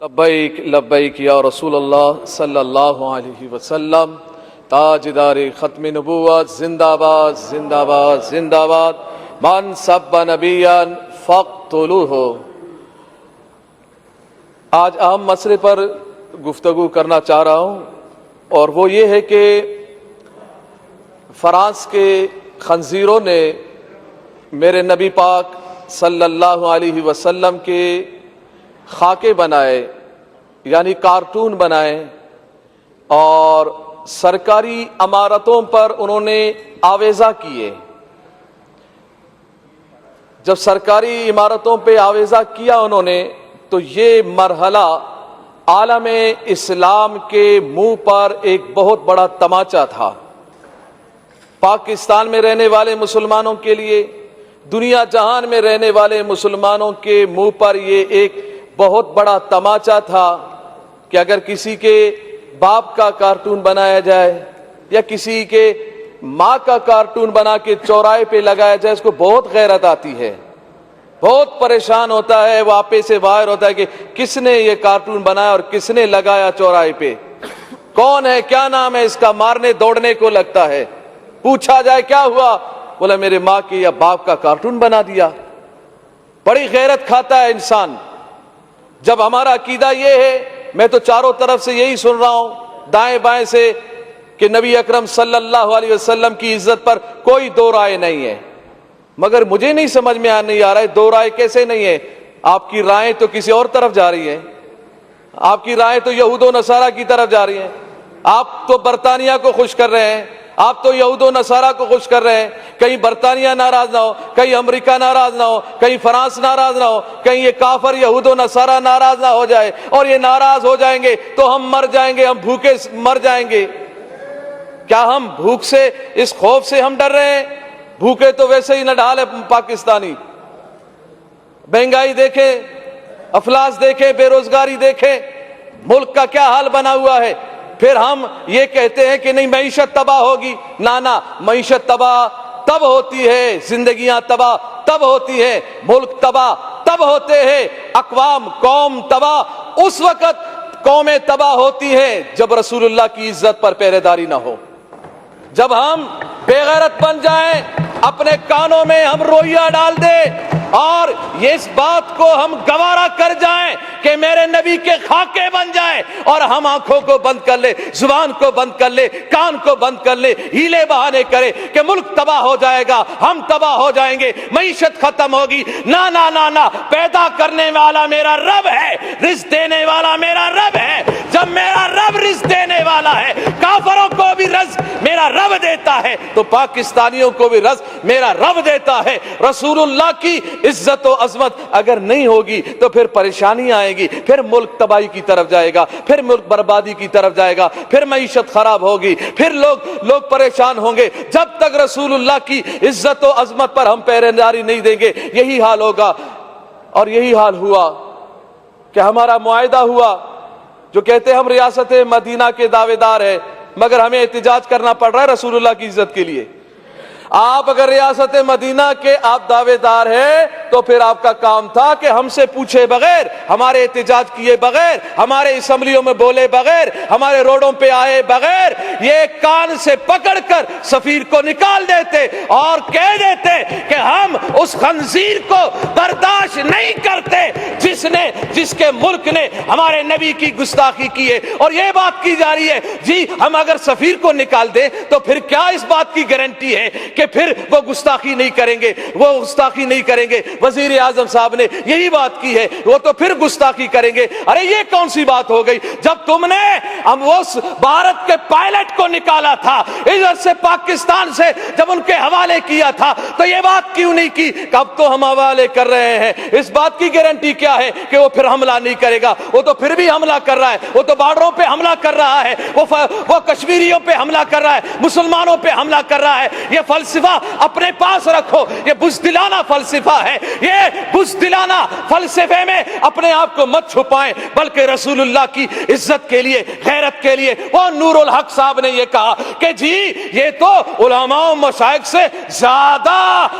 لبیک لبیک یا رسول اللہ صلی اللہ علیہ وسلم، تاجدار ختم نبوت، زندہ باد زندہ باد زندہ باد، من سب نبیا فاقتلوہ۔ آج اہم مسئلے پر گفتگو کرنا چاہ رہا ہوں، اور وہ یہ ہے کہ فرانس کے خنزیروں نے میرے نبی پاک صلی اللہ علیہ وسلم کے خاکے بنائے، یعنی کارٹون بنائے، اور سرکاری عمارتوں پر انہوں نے آویزہ کیے۔ جب سرکاری عمارتوں پہ آویزہ کیا انہوں نے، تو یہ مرحلہ عالم اسلام کے منہ پر ایک بہت بڑا تماچا تھا۔ پاکستان میں رہنے والے مسلمانوں کے لیے، دنیا جہان میں رہنے والے مسلمانوں کے منہ پر یہ ایک بہت بڑا تماچا تھا کہ اگر کسی کے باپ کا کارٹون بنایا جائے یا کسی کے ماں کا کارٹون بنا کے چوراہے پہ لگایا جائے، اس کو بہت غیرت آتی ہے، بہت پریشان ہوتا ہے، وہ آپے سے باہر ہوتا ہے کہ کس نے یہ کارٹون بنایا اور کس نے لگایا چوراہے پہ، کون ہے، کیا نام ہے اس کا، مارنے دوڑنے کو لگتا ہے۔ پوچھا جائے کیا ہوا، بولا میرے ماں کے یا باپ کا کارٹون بنا دیا۔ بڑی غیرت کھاتا ہے انسان۔ جب ہمارا عقیدہ یہ ہے، میں تو چاروں طرف سے یہی سن رہا ہوں، دائیں بائیں سے، کہ نبی اکرم صلی اللہ علیہ وسلم کی عزت پر کوئی دو رائے نہیں ہے، مگر مجھے نہیں سمجھ میں نہیں آ رہا ہے دو رائے کیسے نہیں ہے۔ آپ کی رائے تو کسی اور طرف جا رہی ہے، آپ کی رائے تو یہود و نصارہ کی طرف جا رہی ہے۔ آپ تو برطانیہ کو خوش کر رہے ہیں، آپ تو یہود و نصارہ کو خوش کر رہے ہیں۔ کہیں برطانیہ ناراض نہ ہو، کہیں امریکہ ناراض نہ ہو، کہیں فرانس ناراض نہ ہو، کہیں یہ کافر یہود و نصارہ ناراض نہ ہو جائے، اور یہ ناراض ہو جائیں گے تو ہم مر جائیں گے، ہم بھوکے مر جائیں گے۔ کیا ہم بھوک سے، اس خوف سے ہم ڈر رہے ہیں؟ بھوکے تو ویسے ہی نہ ڈھال ہے پاکستانی۔ مہنگائی دیکھیں، افلاس دیکھیں، بے روزگاری دیکھیں، ملک کا کیا حال بنا ہوا ہے۔ پھر ہم یہ کہتے ہیں کہ نہیں معیشت تباہ ہوگی۔ نہ، معیشت تباہ تب ہوتی ہے، زندگیاں تباہ تب ہوتی ہے، ملک تباہ تب ہوتے ہیں، اقوام قوم تباہ اس وقت قومیں تباہ ہوتی ہیں جب رسول اللہ کی عزت پر پہرے داری نہ ہو، جب ہم بے غیرت بن جائیں، اپنے کانوں میں ہم روئیہ ڈال دیں اور اس بات کو ہم گوارا کر جائیں کہ میرے نبی کے خاکے بن جائیں، اور ہم آنکھوں کو بند کر لے، زبان کو بند کر لے، کان کو بند کر لے، ہیلے بہانے کرے کہ ملک تباہ ہو جائے گا، ہم تباہ ہو جائیں گے، معیشت ختم ہوگی۔ نہ، پیدا کرنے والا میرا رب ہے، رزق دینے والا میرا رب ہے۔ جب میرا رب رزق دینے والا ہے، کافروں کو بھی رزق میرا رب دیتا ہے، تو پاکستانیوں کو بھی رزق میرا رب دیتا ہے۔ رسول اللہ کی عزت و عظمت اگر نہیں ہوگی تو پھر پریشانی آئے گی، پھر ملک تباہی کی طرف جائے گا، پھر ملک بربادی کی طرف جائے گا، پھر معیشت خراب ہوگی، پھر لوگ پریشان ہوں گے۔ جب تک رسول اللہ کی عزت و عظمت پر ہم پہرے داری نہیں دیں گے، یہی حال ہوگا۔ اور یہی حال ہوا کہ ہمارا معاہدہ ہوا، جو کہتے ہیں ہم ریاست مدینہ کے دعوے دار ہیں، مگر ہمیں احتجاج کرنا پڑ رہا ہے رسول اللہ کی عزت کے لیے۔ آپ اگر ریاست مدینہ کے آپ دعوے دار ہیں تو پھر آپ کا کام تھا کہ ہم سے پوچھے بغیر، ہمارے احتجاج کیے بغیر، ہمارے اسمبلیوں میں بولے بغیر، ہمارے روڈوں پہ آئے بغیر، یہ کان سے پکڑ کر سفیر کو نکال دیتے اور کہہ دیتے کہ ہم اس خنزیر کو برداشت نہیں کرتے جس کے ملک نے ہمارے نبی کی گستاخی کی ہے۔ اور یہ بات کی جا رہی ہے جی ہم اگر سفیر کو نکال دیں تو پھر کیا اس بات کی گارنٹی ہے کہ پھر وہ گستاخی نہیں کریں گے، وہ گستاخی نہیں کریں گے۔ وزیر اعظم صاحب نے یہی بات کی ہے، وہ تو پھر گستاخی کریں گے۔ ارے یہ کون سی بات ہو گئی؟ جب تم نے ہم اس بھارت کے پائلٹ کو نکالا تھا ادھر سے پاکستان سے، جب ان کے حوالے کیا تھا تو یہ بات کیوں نہیں کی کہ اب تو ہم حوالے کر رہے ہیں؟ اس بات کی گارنٹی کیا ہے کہ وہ پھر حملہ نہیں کرے گا؟ وہ تو پھر بھی حملہ کر رہا ہے، وہ تو بارڈروں پہ حملہ کر رہا ہے، وہ کشمیریوں پہ حملہ کر رہا ہے، مسلمانوں پہ حملہ کر رہا ہے۔ یہ فلسفہ اپنے پاس رکھو، یہ بزدلانہ فلسفہ ہے۔ یہ بزدلانہ فلسفے میں اپنے آپ کو مت چھپائیں، بلکہ رسول اللہ کی عزت کے لیے، غیرت کے لیے وہ نور الحق صاحب نے یہ کہا کہ جی یہ تو علماء و مشائخ سے زیادہ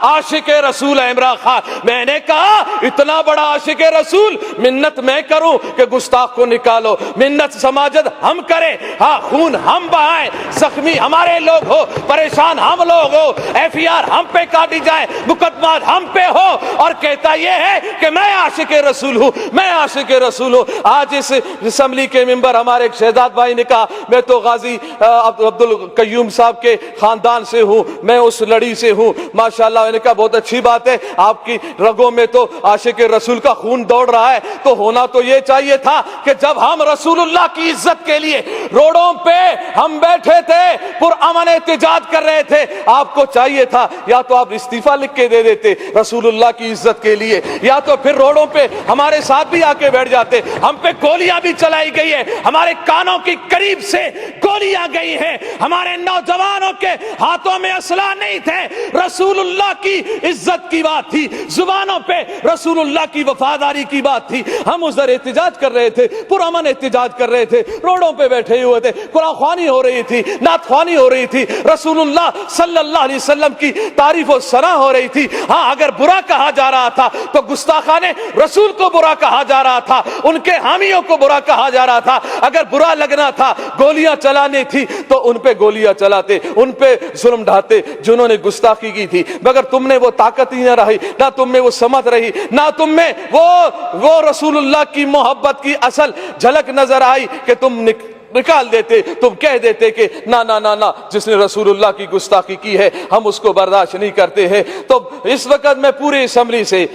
عاشق رسول ہے عمران خان۔ میں نے کہا اتنا بڑا عاشق رسول، منت میں کروں کہ گستاخ کو نکالو، منت سماجت ہم کریں، ہاں خون ہم بہائیں، زخمی ہمارے لوگ ہو، پریشان ہم لوگ ہو، ایف ای آر ہم پہ کاٹی جائے، مقدمات ہم پہ ہو، اور کہتا یہ ہے کہ میں عاشق رسول ہوں، میں عاشق رسول ہوں۔ آج اس اسمبلی کے ممبر ہمارے ایک شہزاد بھائی نے کہا میں تو غازی عبد القیوم صاحب کے خاندان سے ہوں، میں اس لڑی سے ہوں، ماشاءاللہ۔ میں نے کہا بہت اچھی بات ہے، آپ کی رگوں میں تو عاشق رسول کا خون دوڑ رہا ہے، تو ہونا تو یہ چاہیے تھا کہ جب ہم رسول اللہ کی عزت کے لیے روڈوں پہ ہم بیٹھے تھے، پرامن احتجاج کر رہے تھے، آپ کو چاہیے تھا یا تو آپ استعفیٰ لکھ کے دے دیتے رسول اللہ کی عزت کے لیے، یا تو پھر روڈوں پہ ہمارے ساتھ بھی آ کے بیٹھ جاتے۔ ہم پہ گولیاں بھی چلائی گئی ہے، ہمارے کانوں کی قریب سے گولیاں گئی ہیں، ہمارے نوجوانوں کے ہاتھوں میں اسلحہ نہیں تھے، رسول اللہ کی عزت کی بات تھی، زبانوں پہ رسول اللہ کی وفاداری کی بات تھی۔ ہم ادھر احتجاج کر رہے تھے، پرامن احتجاج کر رہے تھے، روڈوں پہ بیٹھے ہوئے تھے، قرآن خوانی ہو رہی تھی، نعت خوانی ہو رہی تھی، رسول اللہ صلی اللہ علیہ وسلم کی تعریف و ثنا ہو رہی تھی۔ ہاں اگر برا کہا جا رہا تھا تو گستاخان رسول کو برا کہا جا رہا تھا، ان کے حامیوں کو برا کہا جا رہا تھا۔ اگر برا لگنا تھا، گولیاں چلانے تھی تو ان پہ گولیاں چلاتے، ان پہ ظلم ڈھاتے جنہوں نے گستاخی کی تھی، مگر تم نے وہ طاقت ہی نہ رہی، نہ تم میں وہ سمت رہی، نہ تم میں وہ رسول اللہ کی محبت کی اصل جھلک نظر آئی کہ تم نکال دیتے، تم کہہ دیتے کہ نا نا نا نا، جس نے رسول اللہ کی گستاخی کی ہے ہم اس کو برداشت نہیں کرتے ہیں۔ تو اس وقت میں پوری اسمبلی سے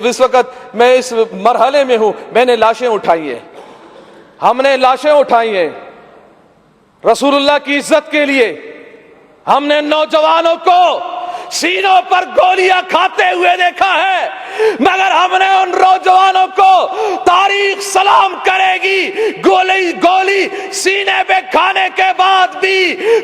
اس وقت میں اس مرحلے میں ہوں، میں نے لاشیں اٹھائی ہیں، ہم نے لاشیں اٹھائی ہیں رسول اللہ کی عزت کے لیے۔ ہم نے نوجوانوں کو سینوں پر گولیاں کھاتے ہوئے دیکھا ہے، مگر ہم نے ان نوجوانوں کو تاریخ سلام کرے گی، گولی سینے پہ کھانے کے بعد بھی،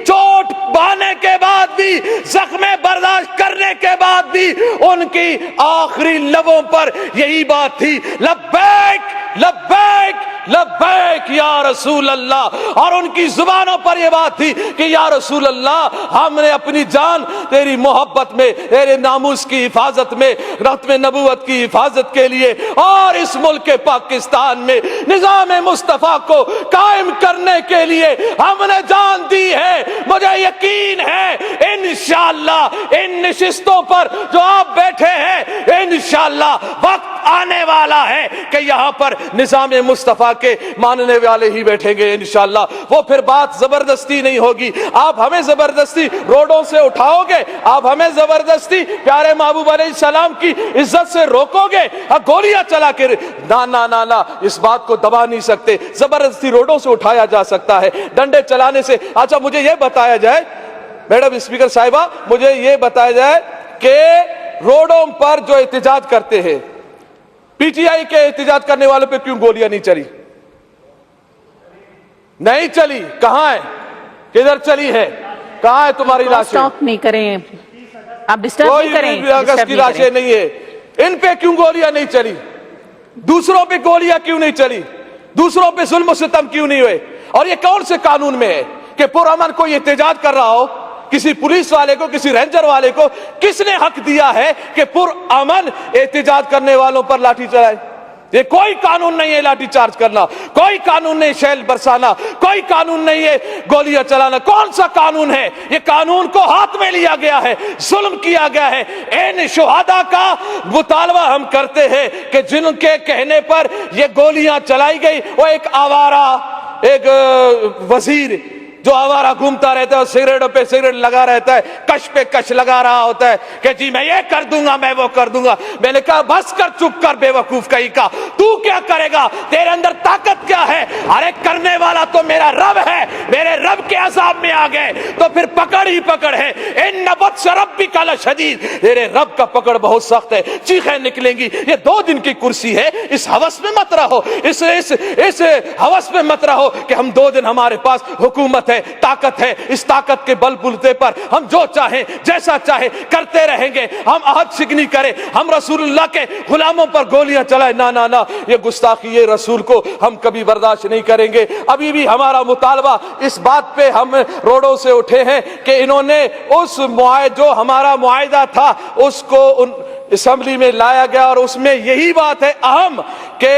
چوٹ بہانے کے بعد بھی، زخم برداشت کرنے کے بعد بھی ان کی آخری لبوں پر یہی بات تھی، لبیک لبیک لبیک یا رسول اللہ، اور ان کی زبانوں پر یہ بات تھی کہ یا رسول اللہ ہم نے اپنی جان تیری محبت میں، تیرے ناموس کی حفاظت میں، ختم نبوت کی حفاظت کے لیے اور اس ملک پاکستان میں نظام مصطفیٰ کو قائم کرنے کے لیے ہم نے جان دی ہے۔ مجھے یقین ہے انشاءاللہ ان نشستوں پر جو آپ بیٹھے ہیں انشاءاللہ وقت آنے والا ہے کہ یہاں پر نظام مصطفیٰ کے ماننے والے ہی بیٹھیں گے انشاءاللہ۔ وہ پھر بات زبردستی نہیں ہوگی، آپ ہمیں زبردستی روڈوں سے اٹھاؤ گے، آپ ہمیں زبردستی پیارے محبوب علیہ السلام کی عزت سے روکو گے، گولیاں چلا کے نا نا نا نا، اس بات کو دبا نہیں سکتے۔ زبردستی روڈوں سے اٹھایا جا سکتا ہے، ڈنڈے چلانے سے۔ اچھا مجھے یہ بتایا جائے میڈم اسپیکر صاحبہ، مجھے یہ بتایا جائے کہ روڈوں پر جو احتجاج کرتے ہیں، پی ٹی آئی کے احتجاج کرنے والوں پہ کیوں گولیاں نہیں چلی؟ نہیں چلی، کہاں ہے؟ کدھر چلی ہے؟ کہاں ہے تمہاری لاشیں؟ سٹاپ نہیں کریں، آپ ڈسٹرب نہیں کریں، کوئی اگست کی لاشیں نہیں ہے، ان پہ کیوں گولیاں نہیں چلی؟ دوسروں پہ گولیاں کیوں نہیں چلی؟ دوسروں پہ ظلم و ستم کیوں نہیں ہوئے؟ اور یہ کون سے قانون میں ہے کہ پرامن کوئی احتجاج کر رہا ہو، کسی پولیس والے کو، کسی رینجر والے کو کس نے حق دیا ہے کہ پرامن احتجاج کرنے والوں پر لاٹھی چلائے؟ یہ کوئی قانون نہیں ہے لاٹھی چارج کرنا، کوئی قانون نہیں شیل برسانا، کوئی قانون نہیں ہے گولیاں چلانا۔ کون سا قانون ہے؟ یہ قانون کو ہاتھ میں لیا گیا ہے، ظلم کیا گیا ہے۔ ان شہداء کا مطالبہ ہم کرتے ہیں کہ جن کے کہنے پر یہ گولیاں چلائی گئی، وہ ایک آوارہ، ایک وزیر جو آوارہ گھومتا رہتا ہے، سگریٹوں پہ سگریٹ لگا رہتا ہے، کش پہ کش لگا رہا ہوتا ہے کہ جی میں یہ کر دوں گا، میں وہ کر دوں گا۔ میں نے کہا بس کر، چپ کر بے وقوف کہیں کا، تو کیا کرے گا؟ تیرے اندر طاقت کیا ہے؟ ارے کرنے والا تو میرا رب ہے، میرے رب کے عذاب میں آ گئے تو پھر پکڑ ہی پکڑ ہے۔ ان بطش ربک لشدید، تیرے رب کا پکڑ بہت سخت ہے، چیخیں نکلیں گی۔ یہ 2 دن کی کرسی ہے، اس ہوس میں مت رہو، اس ہوس میں مت رہو کہ ہم 2 دن ہمارے پاس حکومت ہے۔ طاقت ہے، اس طاقت کے بل بوتے پر ہم جو چاہیں جیسا چاہے کرتے رہیں گے، ہم عہد شکنی کریں، ہم رسول اللہ کے غلاموں پر گولیاں چلائیں، نہ نہ نہ، یہ گستاخی یہ رسول کو ہم کبھی برداشت نہیں کریں گے۔ ابھی بھی ہمارا مطالبہ اس بات پہ ہم روڈوں سے اٹھے ہیں کہ انہوں نے اس جو ہمارا معاہدہ تھا اس کو اسمبلی میں لایا گیا، اور اس میں یہی بات ہے اہم کہ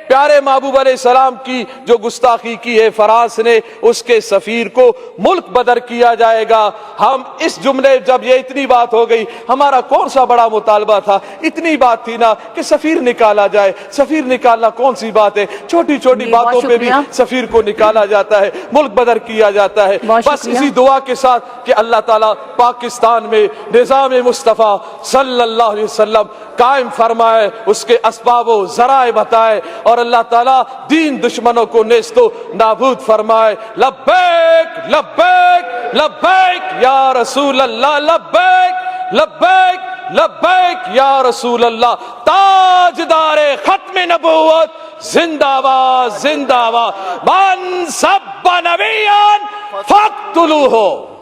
پیارے محبوب علیہ السلام کی جو گستاخی کی ہے فرانس نے، اس کے سفیر کو ملک بدر کیا جائے گا۔ ہم اس جملے جب یہ اتنی بات ہو گئی، ہمارا کون سا بڑا مطالبہ تھا، اتنی بات تھی نا کہ سفیر نکالا جائے۔ سفیر نکالنا کون سی بات ہے، چھوٹی چھوٹی باتوں پہ بھی سفیر کو نکالا جاتا ہے، ملک بدر کیا جاتا ہے۔ بس اسی دعا کے ساتھ کہ اللہ تعالیٰ پاکستان میں نظام مصطفیٰ صلی اللہ علیہ وسلم قائم فرمائے، اس کے اسباب و ذرائع بتائے، اور اللہ تعالیٰ دین دشمنوں کو نیست و نابود فرمائے۔ لبیک لبیک لبیک یا رسول اللہ، لبیک لبیک لبیک یا رسول اللہ۔ تاجدار ختم نبوت زندہ باد زندہ باد، من سب نبیان فاقتلوہ۔